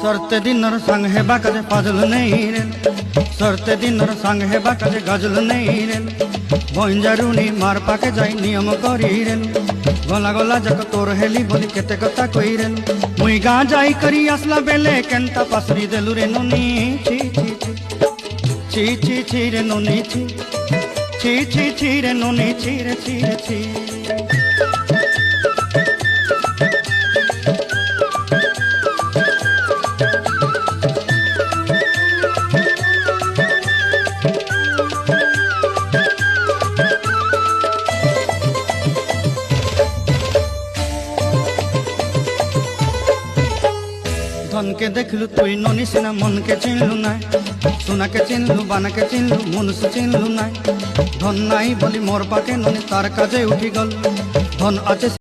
सरते दिनर संग हेबा काजे फाजल नहीं रे सरते दिनर संग हेबा काजे गजल नहीं रे बंजारुनी मार पाके जाई नियम करी रे गला गला जक तोर हेली बोली केते कथा कई रे मुई गा जाई करी असला बेले केंता पासरी देलु रे नोनी छी छी छी छी छी रे नोनी छी छी छी छी रे नोनी छी रे छी रे छी धन के देखलु तुई नोनी सिना मन के चिन्हलु ना सोना के चिन्हलु बाना के चिन्हलु मनुष्य चिन्हलु ना धन नाई बोली मोर पाके नोनी तार काजे उठी गल धन आचे